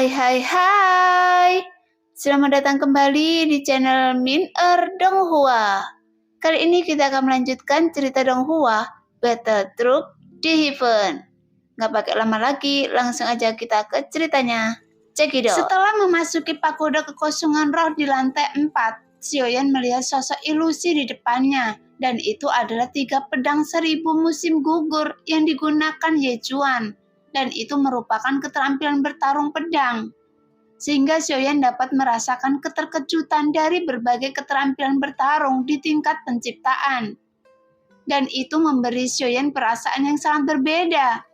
Hai. Selamat datang kembali di channel Min Donghua. Kali ini kita akan melanjutkan cerita Donghua, Battle Troop di Heaven. Gak pakai lama lagi, langsung aja kita ke ceritanya. Cekidot. Setelah memasuki pagoda kekosongan roh di lantai 4, Xiaoyan melihat sosok ilusi di depannya. Dan itu adalah 3 pedang 1000 musim gugur yang digunakan Ye Chuan. Dan itu merupakan keterampilan bertarung pedang. Sehingga Xiaoyan dapat merasakan keterkejutan dari berbagai keterampilan bertarung di tingkat penciptaan. Dan itu memberi Xiaoyan perasaan yang sangat berbeda.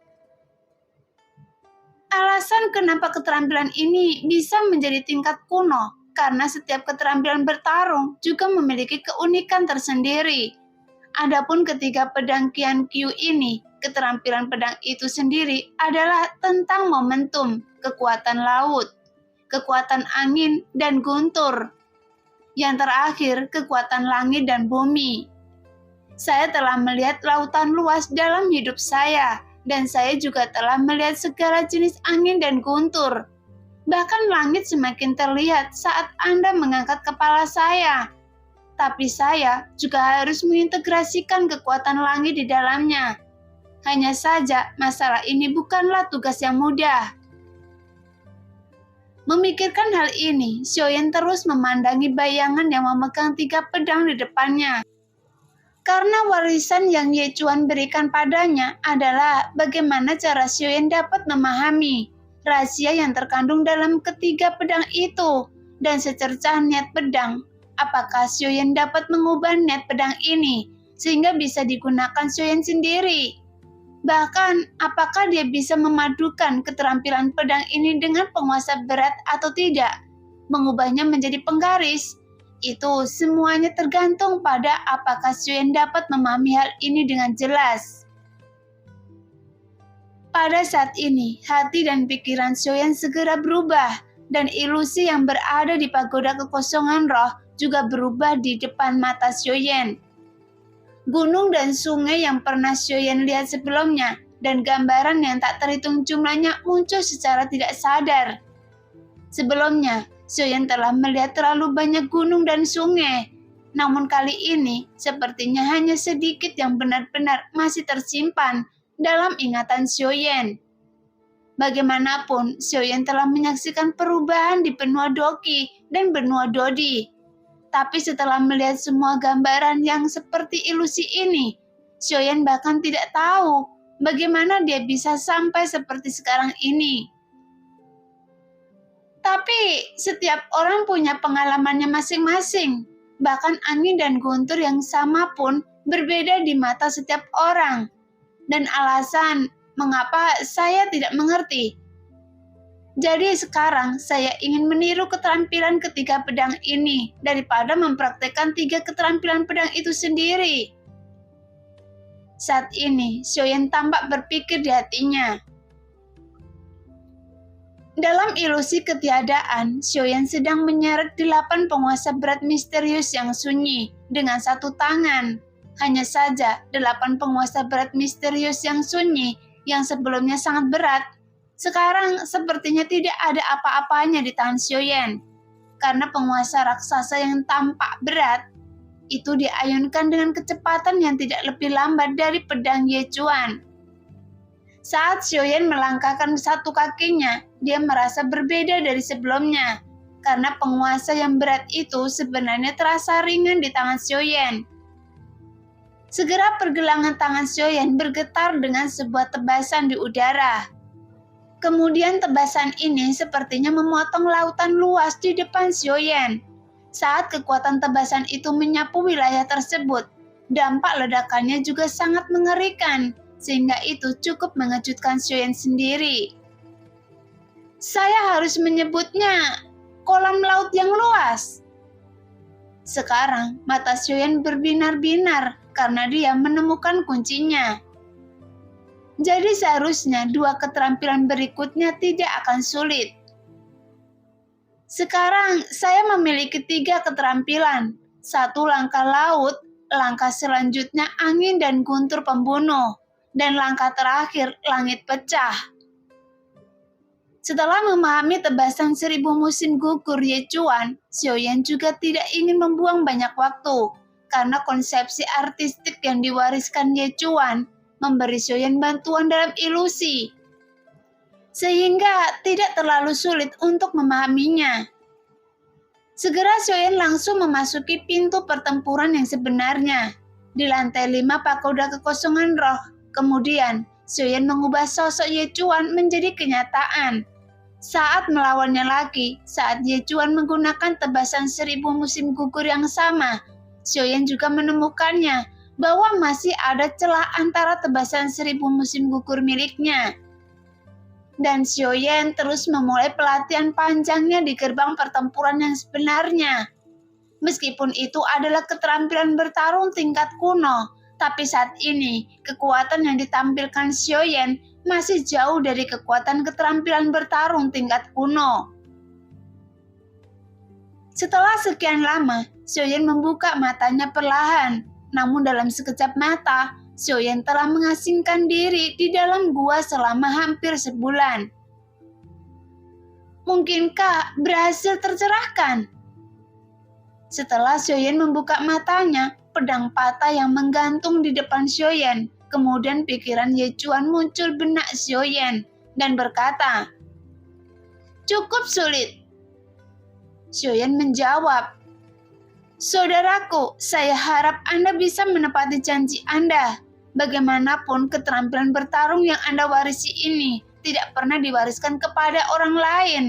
Alasan kenapa keterampilan ini bisa menjadi tingkat kuno, karena setiap keterampilan bertarung juga memiliki keunikan tersendiri. Adapun ketiga pedang Qian Qiu ini, keterampilan pedang itu sendiri adalah tentang momentum, kekuatan laut, kekuatan angin, dan guntur. Yang terakhir, kekuatan langit dan bumi. Saya telah melihat lautan luas dalam hidup saya, dan saya juga telah melihat segala jenis angin dan guntur. Bahkan langit semakin terlihat saat Anda mengangkat kepala saya. Tapi saya juga harus mengintegrasikan kekuatan langit di dalamnya. Hanya saja, masalah ini bukanlah tugas yang mudah. Memikirkan hal ini, Xiaoyan terus memandangi bayangan yang memegang 3 pedang di depannya. Karena warisan yang Ye Chuan berikan padanya adalah bagaimana cara Xiaoyan dapat memahami rahasia yang terkandung dalam ketiga pedang itu dan secercah niat pedang. Apakah Xiaoyan dapat mengubah niat pedang ini sehingga bisa digunakan Xiaoyan sendiri? Bahkan, apakah dia bisa memadukan keterampilan pedang ini dengan penguasa berat atau tidak? Mengubahnya menjadi penggaris? Itu semuanya tergantung pada apakah Xiaoyan dapat memahami hal ini dengan jelas. Pada saat ini, hati dan pikiran Xiaoyan segera berubah, dan ilusi yang berada di pagoda kekosongan roh juga berubah di depan mata Xiaoyan. Gunung dan sungai yang pernah Xiaoyan lihat sebelumnya dan gambaran yang tak terhitung jumlahnya muncul secara tidak sadar. Sebelumnya, Xiaoyan telah melihat terlalu banyak gunung dan sungai. Namun kali ini, sepertinya hanya sedikit yang benar-benar masih tersimpan dalam ingatan Xiaoyan. Bagaimanapun, Xiaoyan telah menyaksikan perubahan di benua Doqi dan benua Dodi. Tapi setelah melihat semua gambaran yang seperti ilusi ini, Xiaoyan bahkan tidak tahu bagaimana dia bisa sampai seperti sekarang ini. Tapi setiap orang punya pengalamannya masing-masing. Bahkan angin dan guntur yang sama pun berbeda di mata setiap orang. Dan alasan mengapa saya tidak mengerti. Jadi sekarang saya ingin meniru keterampilan ketiga pedang ini daripada mempraktekkan 3 keterampilan pedang itu sendiri. Saat ini, Xiaoyan tampak berpikir di hatinya. Dalam ilusi ketiadaan, Xiaoyan sedang menyeret 8 penguasa berat misterius yang sunyi dengan 1 tangan. Hanya saja, 8 penguasa berat misterius yang sunyi yang sebelumnya sangat berat, sekarang sepertinya tidak ada apa-apanya di tangan Xiaoyan. Karena penguasa raksasa yang tampak berat, itu diayunkan dengan kecepatan yang tidak lebih lambat dari pedang Ye Chuan. Saat Xiaoyan melangkahkan 1 kakinya, dia merasa berbeda dari sebelumnya. Karena penguasa yang berat itu sebenarnya terasa ringan di tangan Xiaoyan. Segera pergelangan tangan Xiaoyan bergetar dengan sebuah tebasan di udara. Kemudian tebasan ini sepertinya memotong lautan luas di depan Xiaoyan. Saat kekuatan tebasan itu menyapu wilayah tersebut, dampak ledakannya juga sangat mengerikan, sehingga itu cukup mengejutkan Xiaoyan sendiri. Saya harus menyebutnya kolam laut yang luas. Sekarang mata Xiaoyan berbinar-binar karena dia menemukan kuncinya. Jadi seharusnya 2 keterampilan berikutnya tidak akan sulit. Sekarang saya memiliki 3 keterampilan. 1 langkah laut, langkah selanjutnya angin dan guntur pembunuh, dan langkah terakhir langit pecah. Setelah memahami tebasan 1000 musim gugur Ye Chuan, Xiaoyan juga tidak ingin membuang banyak waktu, karena konsepsi artistik yang diwariskan Ye Chuan memberi Xiaoyan bantuan dalam ilusi, sehingga tidak terlalu sulit untuk memahaminya. Segera Xiaoyan langsung memasuki pintu pertempuran yang sebenarnya. Di lantai 5 pagoda kekosongan roh, kemudian Xiaoyan mengubah sosok Ye Chuan menjadi kenyataan. Saat melawannya lagi, saat Ye Chuan menggunakan tebasan 1000 musim gugur yang sama, Xiaoyan juga menemukannya bahwa masih ada celah antara tebasan 1000 musim gugur miliknya. Dan Xiaoyan terus memulai pelatihan panjangnya di gerbang pertempuran yang sebenarnya. Meskipun itu adalah keterampilan bertarung tingkat kuno, tapi saat ini kekuatan yang ditampilkan Xiaoyan masih jauh dari kekuatan keterampilan bertarung tingkat kuno. Setelah sekian lama, Xiaoyan membuka matanya perlahan, namun dalam sekejap mata, Xiaoyan telah mengasingkan diri di dalam gua selama hampir sebulan. Mungkinkah berhasil tercerahkan? Setelah Xiaoyan membuka matanya, pedang patah yang menggantung di depan Xiaoyan, kemudian pikiran Ye Chuan muncul benak Xiaoyan dan berkata, "Cukup sulit." Xiaoyan menjawab, "Saudaraku, saya harap Anda bisa menepati janji Anda. Bagaimanapun keterampilan bertarung yang Anda warisi ini tidak pernah diwariskan kepada orang lain.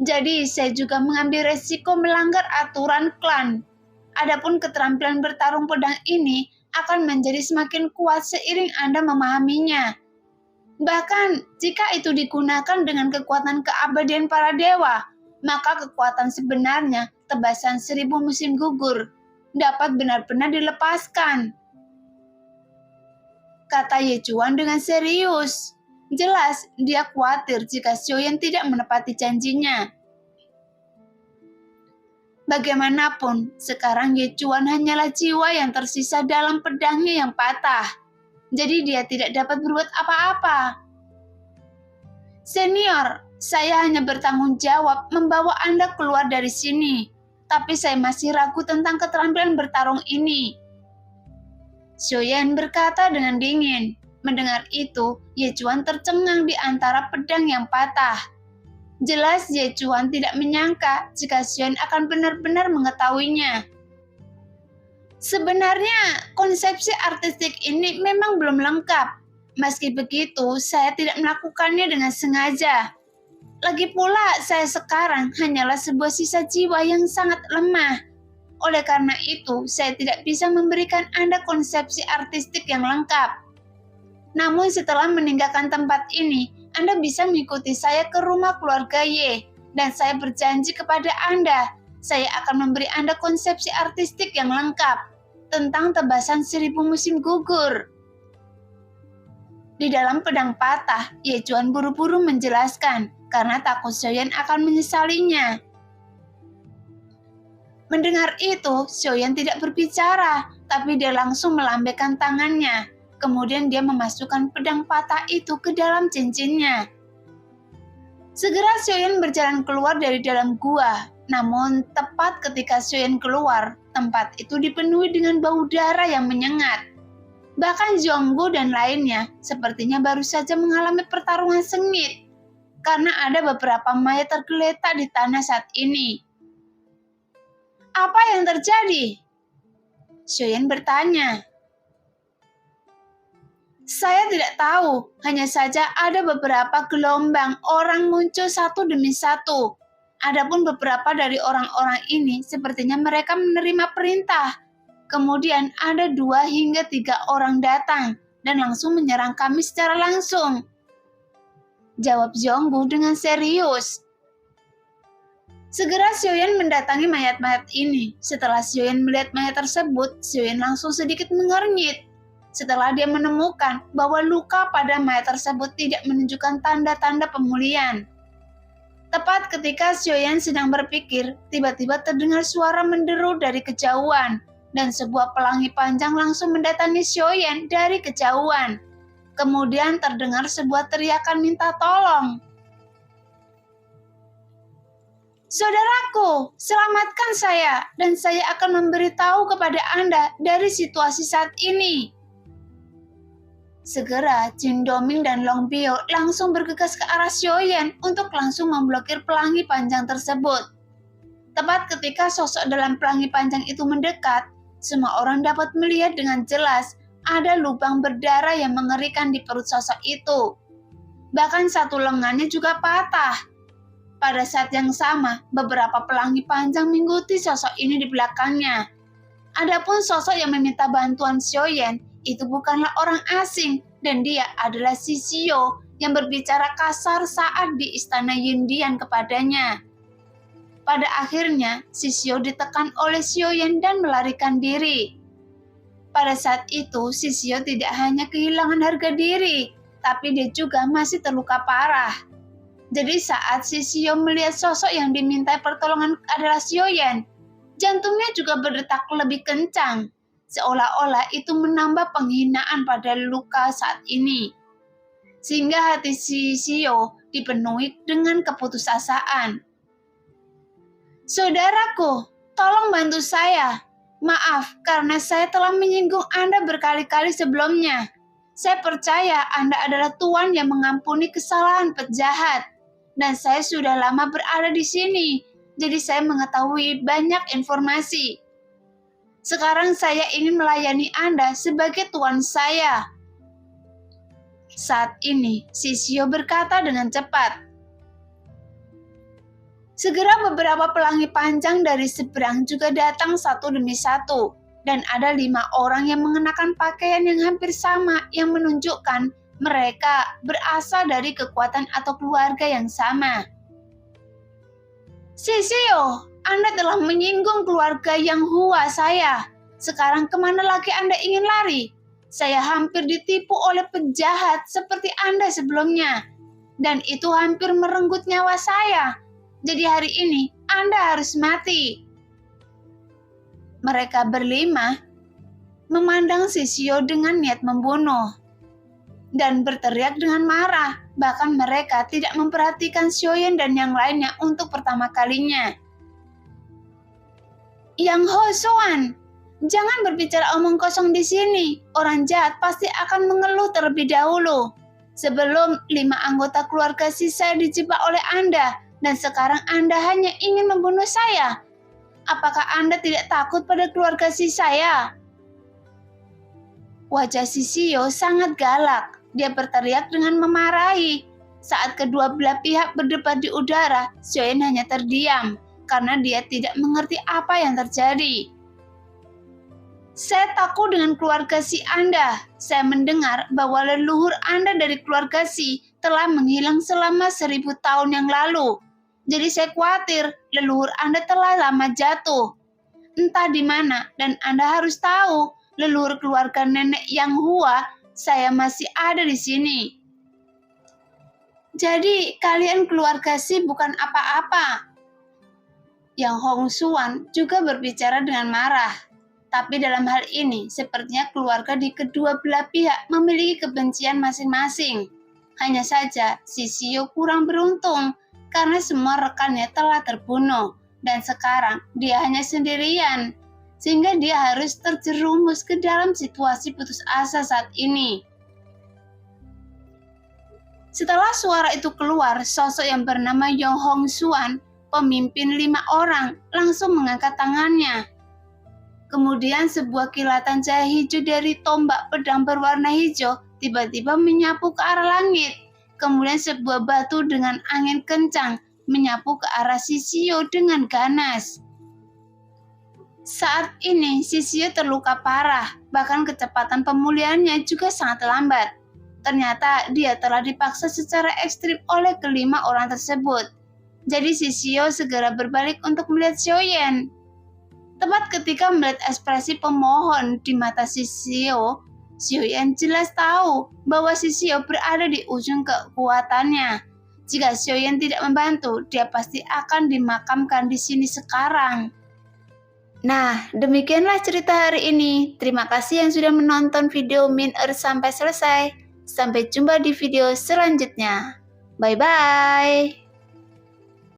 Jadi saya juga mengambil resiko melanggar aturan klan. Adapun keterampilan bertarung pedang ini akan menjadi semakin kuat seiring Anda memahaminya. Bahkan jika itu digunakan dengan kekuatan keabadian para dewa, maka kekuatan sebenarnya tebasan 1000 musim gugur dapat benar-benar dilepaskan," kata Ye Chuan dengan serius. Jelas, dia khawatir jika Xiaoyan tidak menepati janjinya. Bagaimanapun, sekarang Ye Chuan hanyalah jiwa yang tersisa dalam pedangnya yang patah. Jadi dia tidak dapat berbuat apa-apa. "Senior, saya hanya bertanggung jawab membawa Anda keluar dari sini. Tapi saya masih ragu tentang keterampilan bertarung ini," Xiaoyan berkata dengan dingin. Mendengar itu, Ye Chuan tercengang di antara pedang yang patah. Jelas Ye Chuan tidak menyangka jika Xiaoyan akan benar-benar mengetahuinya. Sebenarnya, konsepsi artistik ini memang belum lengkap. Meski begitu, saya tidak melakukannya dengan sengaja. Lagi pula, saya sekarang hanyalah sebuah sisa jiwa yang sangat lemah. Oleh karena itu, saya tidak bisa memberikan Anda konsepsi artistik yang lengkap. Namun setelah meninggalkan tempat ini, Anda bisa mengikuti saya ke rumah keluarga Ye, dan saya berjanji kepada Anda, saya akan memberi Anda konsepsi artistik yang lengkap tentang tebasan 1000 musim gugur. Di dalam pedang patah, Ye Chuan buru-buru menjelaskan, karena takut Xiaoyan akan menyesalinya. Mendengar itu, Xiaoyan tidak berbicara, tapi dia langsung melambaikan tangannya. Kemudian dia memasukkan pedang patah itu ke dalam cincinnya. Segera Xiaoyan berjalan keluar dari dalam gua. Namun tepat ketika Xiaoyan keluar, tempat itu dipenuhi dengan bau darah yang menyengat. Bahkan Zhonggu dan lainnya sepertinya baru saja mengalami pertarungan sengit, karena ada beberapa mayat tergeletak di tanah saat ini. "Apa yang terjadi?" Xiaoyan bertanya. "Saya tidak tahu, hanya saja ada beberapa gelombang orang muncul satu demi satu. Adapun beberapa dari orang-orang ini sepertinya mereka menerima perintah. Kemudian ada 2 hingga 3 orang datang dan langsung menyerang kami secara langsung," jawab Zhonggu dengan serius. Segera Xiaoyan mendatangi mayat-mayat ini. Setelah Xiaoyan melihat mayat tersebut, Xiaoyan langsung sedikit mengernyit. Setelah dia menemukan bahwa luka pada mayat tersebut tidak menunjukkan tanda-tanda pemulihan. Tepat ketika Xiaoyan sedang berpikir, tiba-tiba terdengar suara menderu dari kejauhan, dan sebuah pelangi panjang langsung mendatangi Xiaoyan dari kejauhan. Kemudian terdengar sebuah teriakan minta tolong. "Saudaraku, selamatkan saya, dan saya akan memberitahu kepada Anda dari situasi saat ini." Segera, Jin Doming dan Long Bio langsung bergegas ke arah Xiaoyan untuk langsung memblokir pelangi panjang tersebut. Tepat ketika sosok dalam pelangi panjang itu mendekat, semua orang dapat melihat dengan jelas ada lubang berdarah yang mengerikan di perut sosok itu. Bahkan satu lengannya juga patah. Pada saat yang sama, beberapa pelangi panjang mengikuti sosok ini di belakangnya. Adapun sosok yang meminta bantuan Xiaoyan itu bukanlah orang asing, dan dia adalah Sisio yang berbicara kasar saat di istana Yundian kepadanya. Pada akhirnya, Sisio ditekan oleh Xiaoyan dan melarikan diri. Pada saat itu, Sisio tidak hanya kehilangan harga diri, tapi dia juga masih terluka parah. Jadi saat Sisio melihat sosok yang dimintai pertolongan adalah Xiaoyan, jantungnya juga berdetak lebih kencang, seolah-olah itu menambah penghinaan pada luka saat ini. Sehingga hati Sisio dipenuhi dengan keputusasaan. "Saudaraku, tolong bantu saya. Maaf karena saya telah menyinggung Anda berkali-kali sebelumnya. Saya percaya Anda adalah Tuan yang mengampuni kesalahan penjahat. Dan saya sudah lama berada di sini, jadi saya mengetahui banyak informasi. Sekarang saya ingin melayani Anda sebagai tuan saya." Saat ini, Sisio berkata dengan cepat. Segera beberapa pelangi panjang dari seberang juga datang satu demi satu, dan ada 5 orang yang mengenakan pakaian yang hampir sama yang menunjukkan mereka berasal dari kekuatan atau keluarga yang sama. "Sisio, Anda telah menyinggung keluarga yang Hua saya. Sekarang kemana lagi Anda ingin lari? Saya hampir ditipu oleh penjahat seperti Anda sebelumnya. Dan itu hampir merenggut nyawa saya. Jadi hari ini Anda harus mati." Mereka berlima memandang Sisio dengan niat membunuh dan berteriak dengan marah. Bahkan mereka tidak memperhatikan Xiaoyan dan yang lainnya untuk pertama kalinya. "Yang Ho Xuan, jangan berbicara omong kosong di sini. Orang jahat pasti akan mengeluh terlebih dahulu. Sebelum 5 anggota keluarga saya dijebak oleh Anda, dan sekarang Anda hanya ingin membunuh saya. Apakah Anda tidak takut pada keluarga saya?" Wajah Sisio sangat galak. Dia berteriak dengan memarahi. Saat kedua belah pihak berdebat di udara, Xiaoyan hanya terdiam karena dia tidak mengerti apa yang terjadi. "Saya takut dengan keluarga Si Anda. Saya mendengar bahwa leluhur Anda dari keluarga Si telah menghilang selama 1000 tahun yang lalu. Jadi saya khawatir leluhur Anda telah lama jatuh. Entah di mana, dan Anda harus tahu, leluhur keluarga nenek yang Hua, saya masih ada di sini. Jadi kalian keluarga Si bukan apa-apa." Yang Hong Xuan juga berbicara dengan marah. Tapi dalam hal ini, sepertinya keluarga di kedua belah pihak memiliki kebencian masing-masing. Hanya saja, Sisio kurang beruntung karena semua rekannya telah terbunuh, dan sekarang dia hanya sendirian, sehingga dia harus terjerumus ke dalam situasi putus asa saat ini. Setelah suara itu keluar, sosok yang bernama Yang Hong Xuan, pemimpin 5 orang, langsung mengangkat tangannya. Kemudian sebuah kilatan cahaya hijau dari tombak pedang berwarna hijau tiba-tiba menyapu ke arah langit. Kemudian sebuah batu dengan angin kencang menyapu ke arah Sisio dengan ganas. Saat ini Sisio terluka parah, bahkan kecepatan pemulihannya juga sangat lambat. Ternyata dia telah dipaksa secara ekstrim oleh kelima orang tersebut. Jadi Sisio segera berbalik untuk melihat Xiaoyan. Tepat ketika melihat ekspresi pemohon di mata Sisio, Xiaoyan jelas tahu bahwa Sisio berada di ujung kekuatannya. Jika Xiaoyan tidak membantu, dia pasti akan dimakamkan di sini sekarang. Nah, demikianlah cerita hari ini. Terima kasih yang sudah menonton video Min Earth sampai selesai. Sampai jumpa di video selanjutnya. Bye-bye.